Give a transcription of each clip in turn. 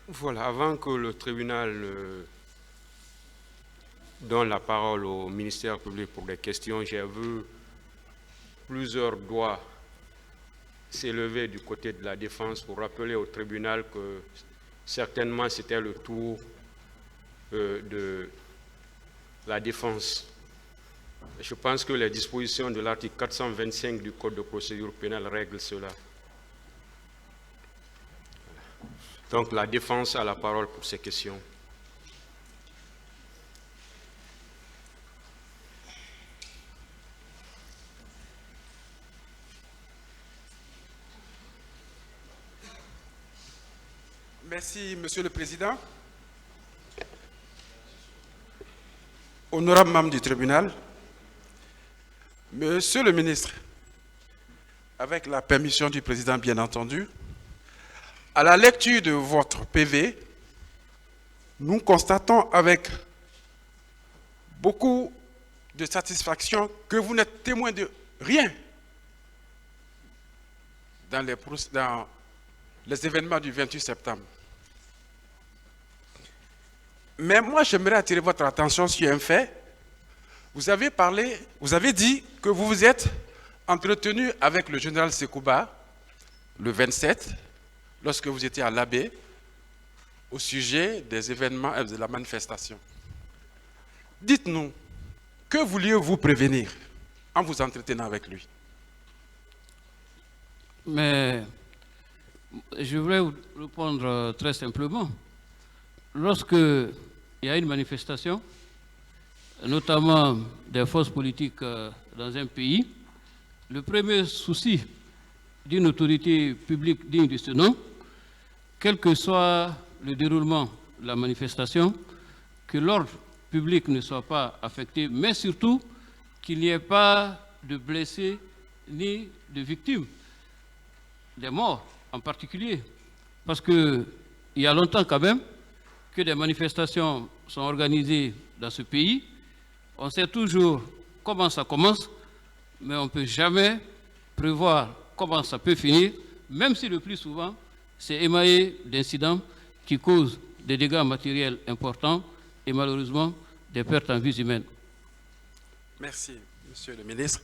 Voilà, avant que le tribunal donne la parole au ministère public pour des questions, j'ai vu plusieurs doigts s'élever du côté de la défense pour rappeler au tribunal que certainement c'était le tour de la défense. Je pense que les dispositions de l'article 425 du Code de procédure pénale règlent cela. Donc la défense a la parole pour ces questions. Merci, Monsieur le Président. Honorable membre du tribunal, Monsieur le ministre, avec la permission du Président, bien entendu, à la lecture de votre PV, nous constatons avec beaucoup de satisfaction que vous n'êtes témoin de rien dans les événements du 28 septembre. Mais moi, j'aimerais attirer votre attention sur un fait. Vous avez dit que vous vous êtes entretenu avec le général Sekouba le 27, lorsque vous étiez à l'Abbé, au sujet des événements et de la manifestation. Dites-nous, que vouliez-vous prévenir en vous entretenant avec lui? Mais je voulais vous répondre très simplement. Lorsque il y a une manifestation, notamment des forces politiques dans un pays, le premier souci d'une autorité publique digne de ce nom, quel que soit le déroulement de la manifestation, que l'ordre public ne soit pas affecté, mais surtout qu'il n'y ait pas de blessés ni de victimes, des morts en particulier. Parce qu'il y a longtemps quand même que des manifestations sont organisées dans ce pays. On sait toujours comment ça commence, mais on ne peut jamais prévoir comment ça peut finir, même si le plus souvent, c'est émaillé d'incidents qui causent des dégâts matériels importants et malheureusement des pertes en vies humaines. Merci, Monsieur le ministre.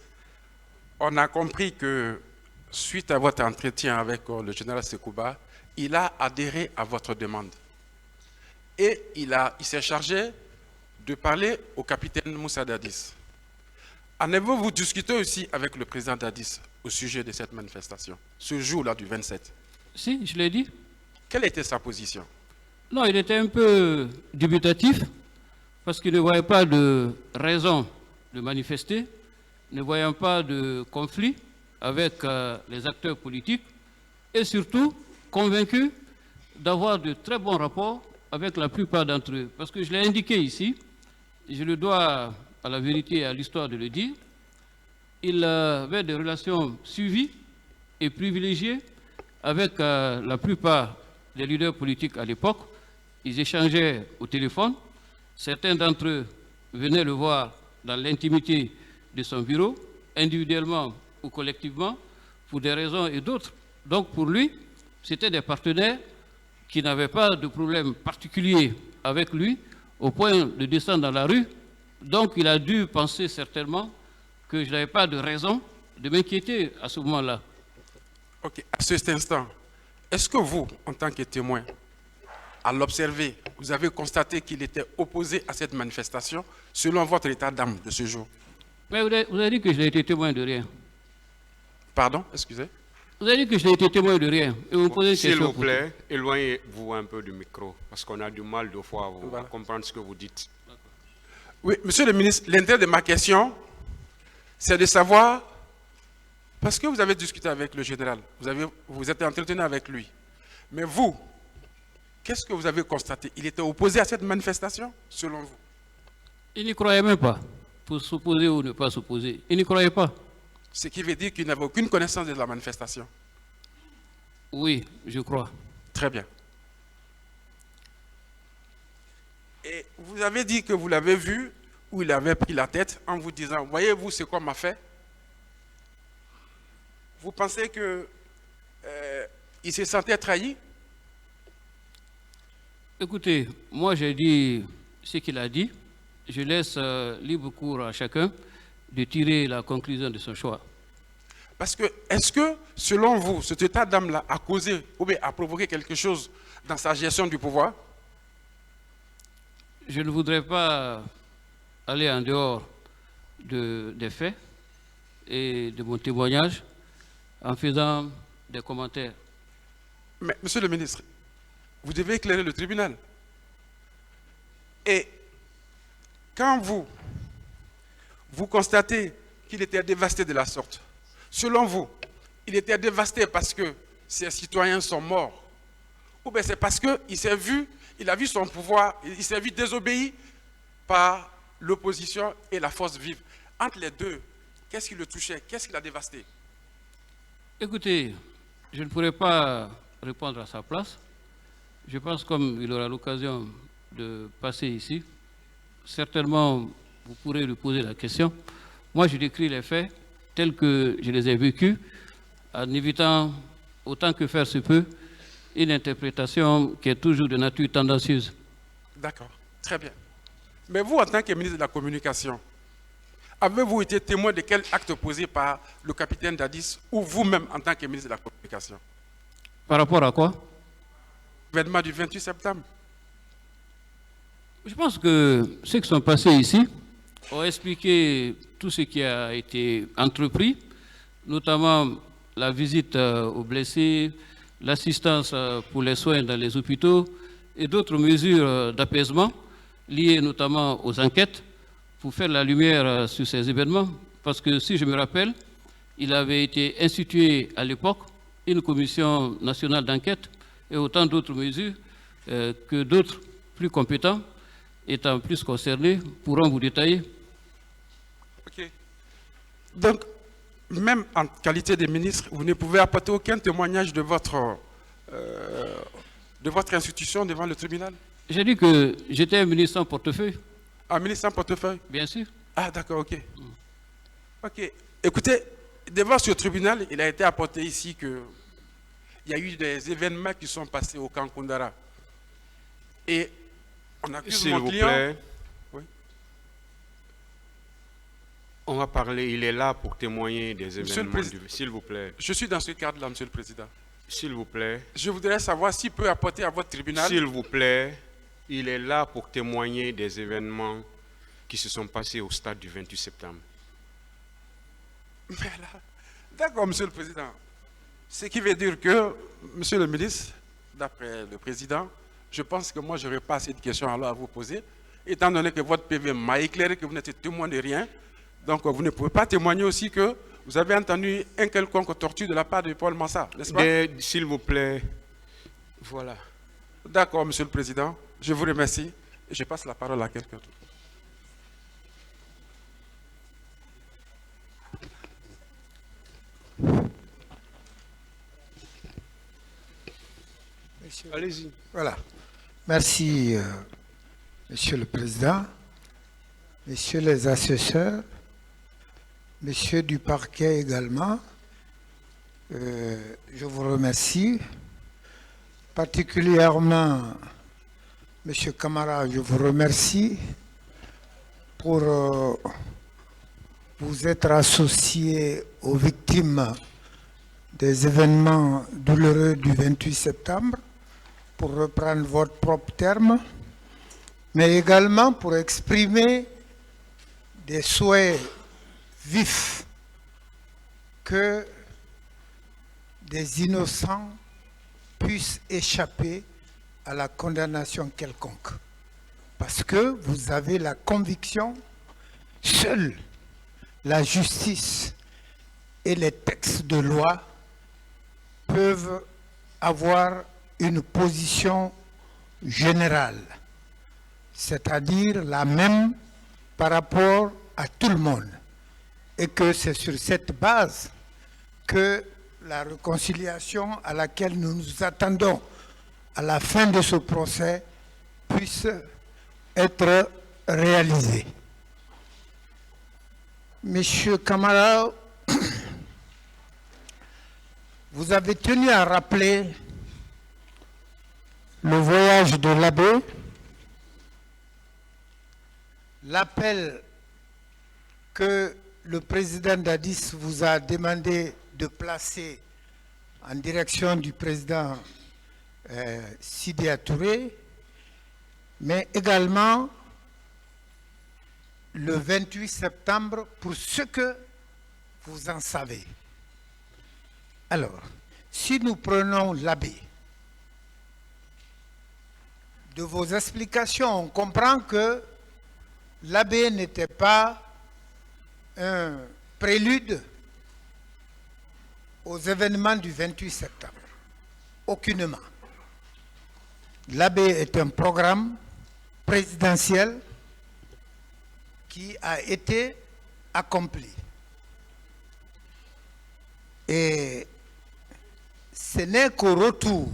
On a compris que, suite à votre entretien avec le général Sekouba, il a adhéré à votre demande. Et il s'est chargé de parler au capitaine Moussa Dadis. En avez-vous discuté aussi avec le président Dadis au sujet de cette manifestation, ce jour-là du 27? Si, je l'ai dit. Quelle était sa position? Non, il était un peu dubitatif parce qu'il ne voyait pas de raison de manifester, ne voyant pas de conflit avec les acteurs politiques et surtout convaincu d'avoir de très bons rapports avec la plupart d'entre eux. Parce que je l'ai indiqué ici, je le dois à la vérité et à l'histoire de le dire, il avait des relations suivies et privilégiées avec la plupart des leaders politiques à l'époque. Ils échangeaient au téléphone. Certains d'entre eux venaient le voir dans l'intimité de son bureau, individuellement ou collectivement, pour des raisons et d'autres. Donc pour lui, c'était des partenaires qui n'avaient pas de problème particulier avec lui, au point de descendre dans la rue. Donc il a dû penser certainement que je n'avais pas de raison de m'inquiéter à ce moment-là. Ok, à cet instant, est-ce que vous, en tant que témoin, à l'observer, vous avez constaté qu'il était opposé à cette manifestation, selon votre état d'âme de ce jour? Mais vous avez dit que je n'ai été témoin de rien. Pardon, excusez? Vous avez dit que je n'ai été témoin de rien. Et vous me posez une question. S'il vous plaît, éloignez-vous un peu du micro, parce qu'on a du mal de fois à comprendre ce que vous dites. Oui, monsieur le ministre, l'intérêt de ma question, c'est de savoir, parce que vous avez discuté avec le général, vous êtes entretenu avec lui, mais vous, qu'est-ce que vous avez constaté? Il était opposé à cette manifestation, selon vous? Il n'y croyait même pas, pour s'opposer ou ne pas s'opposer. Il n'y croyait pas. Ce qui veut dire qu'il n'avait aucune connaissance de la manifestation. Oui, je crois. Très bien. Et vous avez dit que vous l'avez vu, où il avait pris la tête en vous disant, voyez-vous ce qu'on m'a fait? Vous pensez qu'il se sentait trahi? Écoutez, moi j'ai dit ce qu'il a dit. Je laisse libre cours à chacun de tirer la conclusion de son choix. Parce que, est-ce que, selon vous, cet état d'âme-là a causé ou bien a provoqué quelque chose dans sa gestion du pouvoir? Je ne voudrais pas aller en dehors des faits et de mon témoignage en faisant des commentaires. Mais, monsieur le ministre, vous devez éclairer le tribunal. Et quand vous constatez qu'il était dévasté de la sorte, selon vous, il était dévasté parce que ses citoyens sont morts, ou bien c'est parce qu'il a vu son pouvoir, il s'est vu désobéi par l'opposition et la force vive. Entre les deux, qu'est-ce qui le touchait? Qu'est-ce qui l'a dévasté? Écoutez, je ne pourrais pas répondre à sa place. Je pense comme il aura l'occasion de passer ici, certainement vous pourrez lui poser la question. Moi, je décris les faits tels que je les ai vécus, en évitant autant que faire se peut une interprétation qui est toujours de nature tendancieuse. D'accord, très bien. Mais vous, en tant que ministre de la Communication, avez-vous été témoin de quel acte posé par le capitaine Dadis ou vous-même en tant que ministre de la Communication? Par rapport à quoi? L'événement du 28 septembre. Je pense que ceux qui sont passés ici ont expliqué tout ce qui a été entrepris, notamment la visite aux blessés, l'assistance pour les soins dans les hôpitaux et d'autres mesures d'apaisement liées notamment aux enquêtes pour faire la lumière sur ces événements. Parce que si je me rappelle, il avait été institué à l'époque une commission nationale d'enquête et autant d'autres mesures que d'autres plus compétents étant plus concernés pourront vous détailler. Ok. Donc, même en qualité de ministre, vous ne pouvez apporter aucun témoignage de votre institution devant le tribunal? J'ai dit que j'étais un ministre en portefeuille. Un ministre en portefeuille? Bien sûr. Ah, d'accord, ok. Ok. Écoutez, devant ce tribunal, il a été apporté ici qu'il y a eu des événements qui sont passés au camp Koundara. Et on accuse mon client. S'il vous plaît. Oui. On va parler, il est là pour témoigner des événements. S'il vous plaît. Je suis dans ce cadre-là, Monsieur le Président. S'il vous plaît. Je voudrais savoir s'il peut apporter à votre tribunal. S'il vous plaît, il est là pour témoigner des événements qui se sont passés au stade du 28 septembre. Mais là, d'accord, Monsieur le Président. Ce qui veut dire que, Monsieur le ministre, d'après le Président, je pense que moi, je n'aurai pas assez de questions alors à vous poser, étant donné que votre PV m'a éclairé que vous n'êtes témoin de rien. Donc, vous ne pouvez pas témoigner aussi que vous avez entendu un quelconque torture de la part de Paul Massa, n'est-ce pas? S'il vous plaît, voilà. D'accord, Monsieur le Président, je vous remercie. Et je passe la parole à quelqu'un d'autre. Allez-y. Voilà. Merci, Monsieur le Président, Messieurs les assesseurs, Messieurs du parquet également. Je vous remercie. Particulièrement, Monsieur Camara, je vous remercie pour vous être associé aux victimes des événements douloureux du 28 septembre, pour reprendre votre propre terme, mais également pour exprimer des souhaits vifs que des innocents puissent échapper à la condamnation quelconque. Parce que vous avez la conviction, seule la justice et les textes de loi peuvent avoir une position générale, c'est-à-dire la même par rapport à tout le monde, et que c'est sur cette base que la réconciliation à laquelle nous nous attendons à la fin de ce procès puisse être réalisée. Monsieur Camara, vous avez tenu à rappeler le voyage de l'abbé, l'appel que le président Dadis vous a demandé de placer en direction du président Sidya Touré, mais également le 28 septembre pour ce que vous en savez. Alors, si nous prenons l'abbé, de vos explications, on comprend que l'abbé n'était pas un prélude aux événements du 28 septembre. Aucunement. L'abbé est un programme présidentiel qui a été accompli. Et ce n'est qu'au retour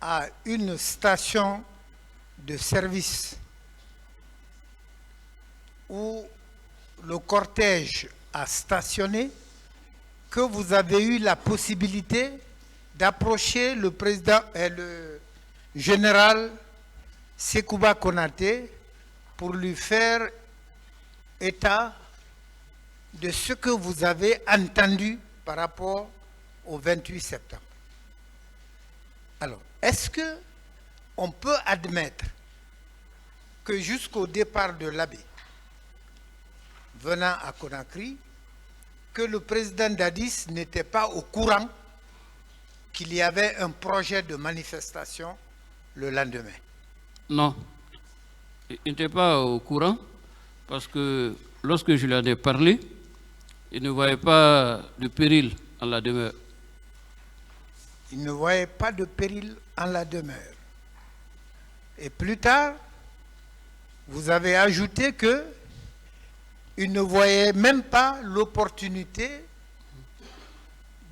à une station de service où le cortège a stationné que vous avez eu la possibilité d'approcher le président et le général Sekouba Konaté pour lui faire état de ce que vous avez entendu par rapport au 28 septembre. Alors, est-ce qu'on peut admettre que jusqu'au départ de l'abbé, venant à Conakry, que le président Dadis n'était pas au courant qu'il y avait un projet de manifestation le lendemain? Non, il n'était pas au courant parce que lorsque je lui en ai parlé, il ne voyait pas de péril en la demeure. Il ne voyait pas de péril en la demeure. Et plus tard, vous avez ajouté que il ne voyait même pas l'opportunité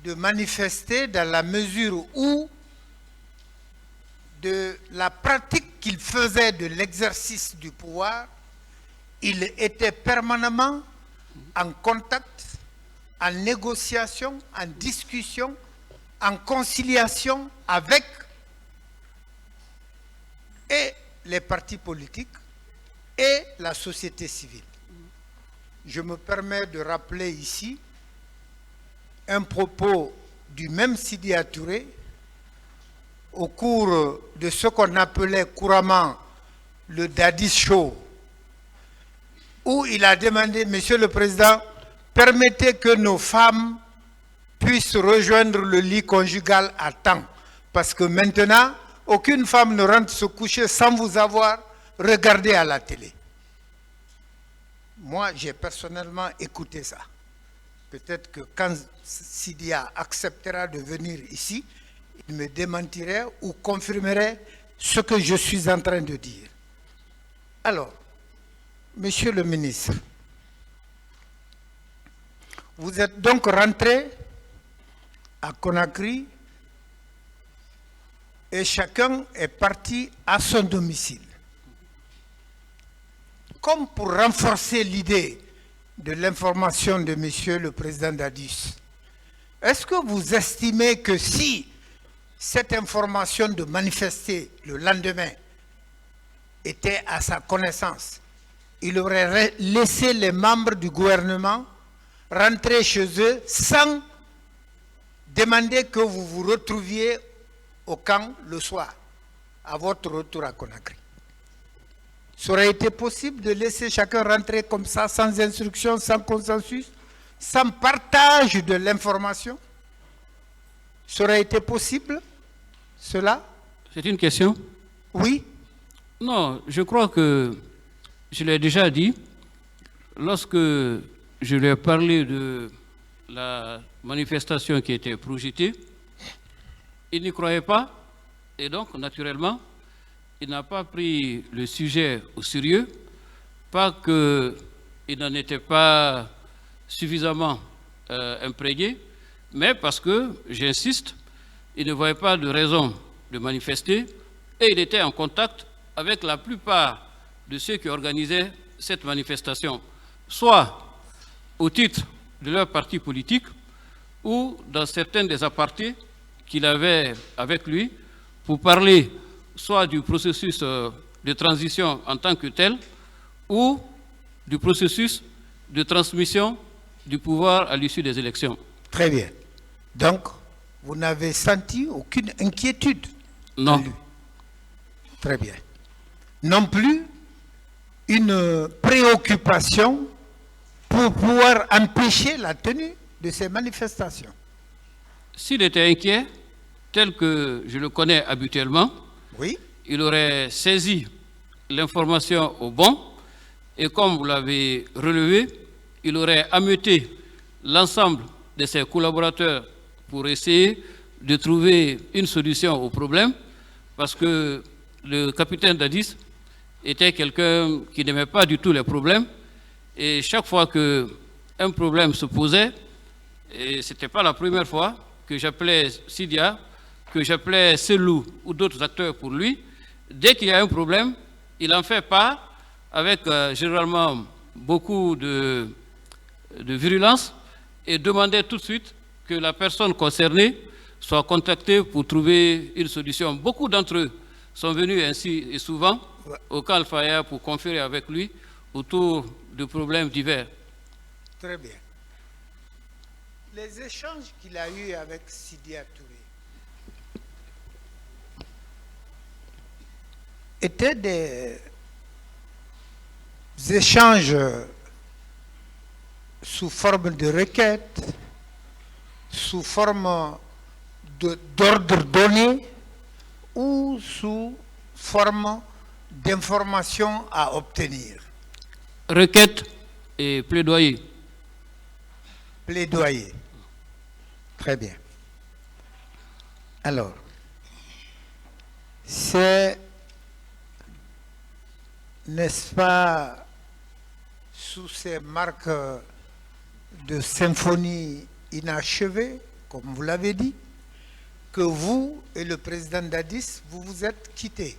de manifester dans la mesure où de la pratique qu'il faisait de l'exercice du pouvoir, il était permanemment en contact, en négociation, en discussion, en conciliation avec et les partis politiques et la société civile. Je me permets de rappeler ici un propos du même Sidya Touré au cours de ce qu'on appelait couramment le Dadis Show, où il a demandé, Monsieur le Président, permettez que nos femmes puissent rejoindre le lit conjugal à temps, parce que maintenant, aucune femme ne rentre se coucher sans vous avoir regardé à la télé. Moi, j'ai personnellement écouté ça. Peut-être que quand Sidya acceptera de venir ici, il me démentirait ou confirmerait ce que je suis en train de dire. Alors, Monsieur le ministre, vous êtes donc rentré à Conakry et chacun est parti à son domicile. Comme pour renforcer l'idée de l'information de Monsieur le Président Dadis, est-ce que vous estimez que si cette information de manifester le lendemain était à sa connaissance, il aurait laissé les membres du gouvernement rentrer chez eux sans demander que vous vous retrouviez au camp le soir, à votre retour à Conakry? Ça aurait été possible de laisser chacun rentrer comme ça, sans instruction, sans consensus, sans partage de l'information? Ça aurait été possible, cela? C'est une question? Oui. Non, je crois que je l'ai déjà dit. Lorsque je lui ai parlé de la manifestation qui était projetée, il n'y croyait pas et donc, naturellement, il n'a pas pris le sujet au sérieux, pas qu'il n'en était pas suffisamment imprégné, mais parce que, j'insiste, il ne voyait pas de raison de manifester et il était en contact avec la plupart de ceux qui organisaient cette manifestation, soit au titre de leur parti politique ou dans certains des apartés qu'il avait avec lui pour parler soit du processus de transition en tant que tel ou du processus de transmission du pouvoir à l'issue des élections. Très bien. Donc, vous n'avez senti aucune inquiétude? Non. Très bien. Non plus une préoccupation pour pouvoir empêcher la tenue de ces manifestations? S'il était inquiet, tel que je le connais habituellement, Oui. il aurait saisi l'information au bon et comme vous l'avez relevé, il aurait ameuté l'ensemble de ses collaborateurs pour essayer de trouver une solution au problème parce que le capitaine Dadis était quelqu'un qui n'aimait pas du tout les problèmes et chaque fois qu'un problème se posait, et ce n'était pas la première fois que j'appelais Sidia, que j'appelais Selou ou d'autres acteurs pour lui, dès qu'il y a un problème, il en fait part avec généralement beaucoup de virulence et demandait tout de suite que la personne concernée soit contactée pour trouver une solution. Beaucoup d'entre eux sont venus ainsi et souvent au camp Al-Faya pour conférer avec lui autour de problèmes divers. Très bien. Les échanges qu'il a eus avec Sidia Touré étaient des échanges sous forme de requêtes, sous forme d'ordre donné ou sous forme d'informations à obtenir? Requête et plaidoyer. Plaidoyer. Très bien. Alors, c'est, n'est-ce pas, sous ces marques de symphonie inachevée, comme vous l'avez dit, que vous et le président Dadis, vous vous êtes quittés.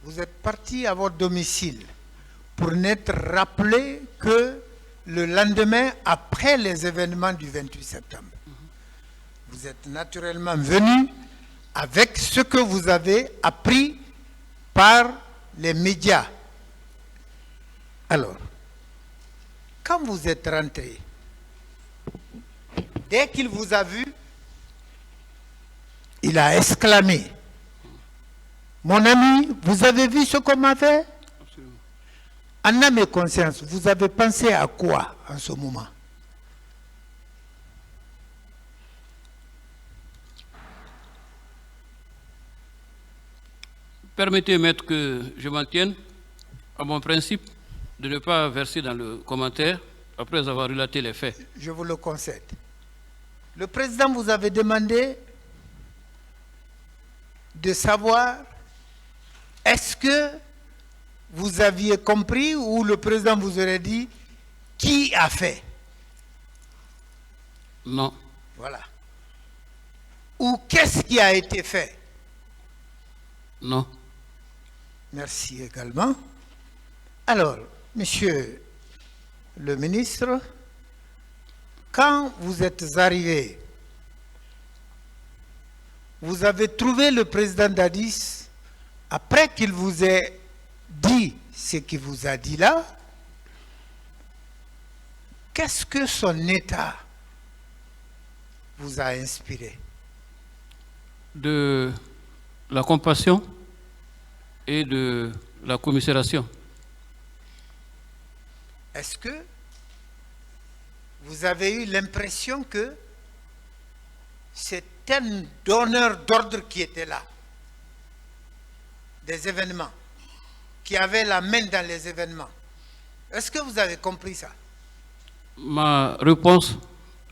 Vous êtes partis à votre domicile pour n'être rappelé que le lendemain, après les événements du 28 septembre. Vous êtes naturellement venus avec ce que vous avez appris par les médias. Alors, quand vous êtes rentré, dès qu'il vous a vu, il a exclamé: mon ami, vous avez vu ce qu'on m'a fait? En âme et conscience, vous avez pensé à quoi en ce moment? Permettez, maître, que je m'en tienne à mon principe de ne pas verser dans le commentaire après avoir relaté les faits. Je vous le concède. Le président vous avait demandé de savoir est-ce que vous aviez compris ou le président vous aurait dit qui a fait? Non. Voilà. Ou qu'est-ce qui a été fait? Non. Merci également. Alors, monsieur le ministre, quand vous êtes arrivé, vous avez trouvé le président Dadis après qu'il vous ait dit ce qu'il vous a dit là. Qu'est-ce que son état vous a inspiré? De la compassion et de la commisération. Est-ce que vous avez eu l'impression que c'est un donneur d'ordre qui était là, des événements, qui avait la main dans les événements? Est-ce que vous avez compris ça? Ma réponse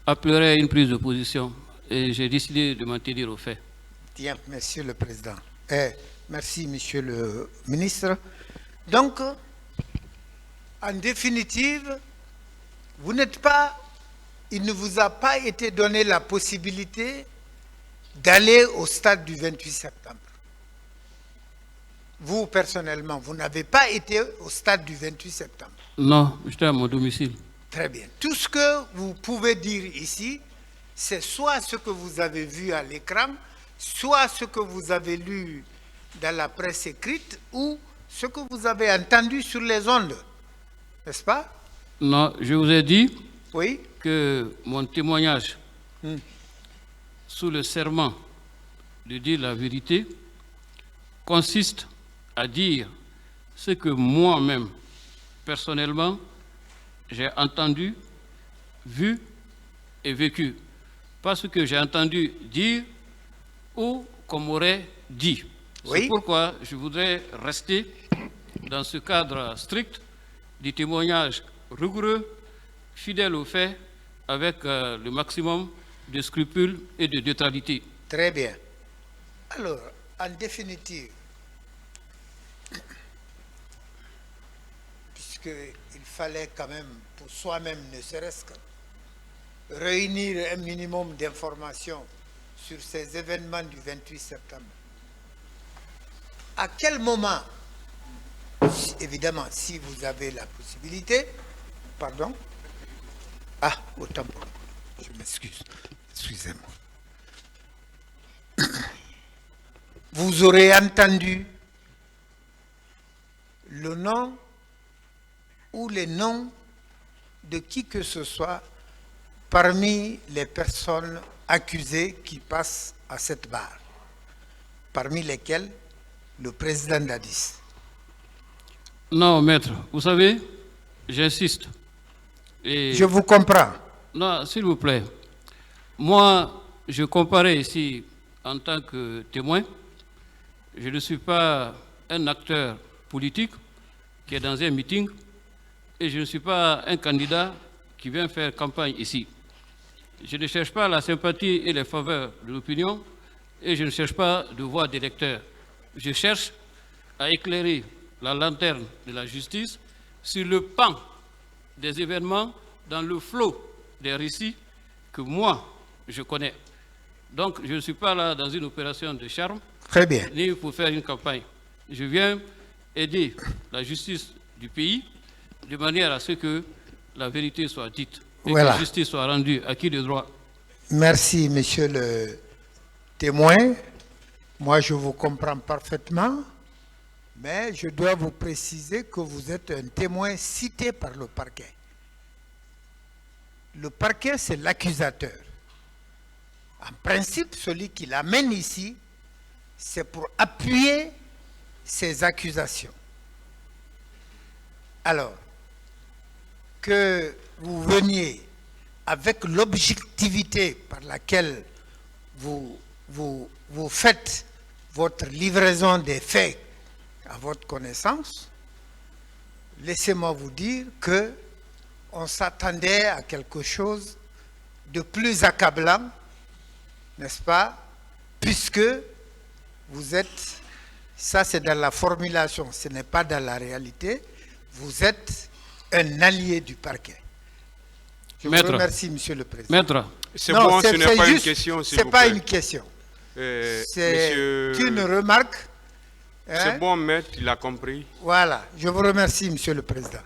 appellerait une prise de position et j'ai décidé de m'en tenir aux faits. Bien, monsieur le président. Merci, monsieur le ministre. Donc, en définitive, vous n'êtes pas, il ne vous a pas été donné la possibilité d'aller au stade du 28 septembre. Vous, personnellement, vous n'avez pas été au stade du 28 septembre. Non, j'étais à mon domicile. Très bien. Tout ce que vous pouvez dire ici, c'est soit ce que vous avez vu à l'écran, soit ce que vous avez lu dans la presse écrite ou ce que vous avez entendu sur les ondes. N'est-ce pas? Non, je vous ai dit Oui. que mon témoignage sous le serment de dire la vérité consiste à dire ce que moi-même, personnellement, j'ai entendu, vu et vécu. Pas ce que j'ai entendu dire ou qu'on m'aurait dit. Oui. C'est pourquoi je voudrais rester dans ce cadre strict du témoignage rigoureux, fidèle aux faits, avec le maximum de scrupules et de neutralité. Très bien. Alors, en définitive, puisqu'il fallait quand même, pour soi-même, ne serait-ce que réunir un minimum d'informations sur ces événements du 28 septembre, à quel moment, évidemment, si vous avez la possibilité, pardon, autant pour moi, je m'excuse, excusez-moi. Vous aurez entendu le nom ou les noms de qui que ce soit parmi les personnes accusées qui passent à cette barre, parmi lesquelles le président Dadis. Non, maître, vous savez, j'insiste. Et Je vous comprends. non, s'il vous plaît. Moi, je comparais ici en tant que témoin. Je ne suis pas un acteur politique qui est dans un meeting et je ne suis pas un candidat qui vient faire campagne ici. Je ne cherche pas la sympathie et les faveurs de l'opinion et je ne cherche pas de voix d'électeurs. Je cherche à éclairer la lanterne de la justice sur le pan des événements dans le flot des récits que moi, je connais. Donc, je ne suis pas là dans une opération de charme, Très bien. ni pour faire une campagne. Je viens aider la justice du pays de manière à ce que la vérité soit dite et Voilà. que la justice soit rendue à qui de droit. Merci, monsieur le témoin. Moi, je vous comprends parfaitement, mais je dois vous préciser que vous êtes un témoin cité par le parquet. Le parquet, c'est l'accusateur. En principe, celui qui l'amène ici, c'est pour appuyer ses accusations. Alors, que vous veniez avec l'objectivité par laquelle vous faites votre livraison des faits à votre connaissance, laissez-moi vous dire que on s'attendait à quelque chose de plus accablant, n'est-ce pas, puisque vous êtes, ça c'est dans la formulation, ce n'est pas dans la réalité, vous êtes un allié du parquet. Je Maître. vous remercie, monsieur le président. Maître, C'est Non, bon, ce n'est pas juste- une question, s'il c'est vous pas plaît. une question. Monsieur, C'est une remarque. hein. c'est bon, maître, il a compris. Voilà, je vous remercie, monsieur le président.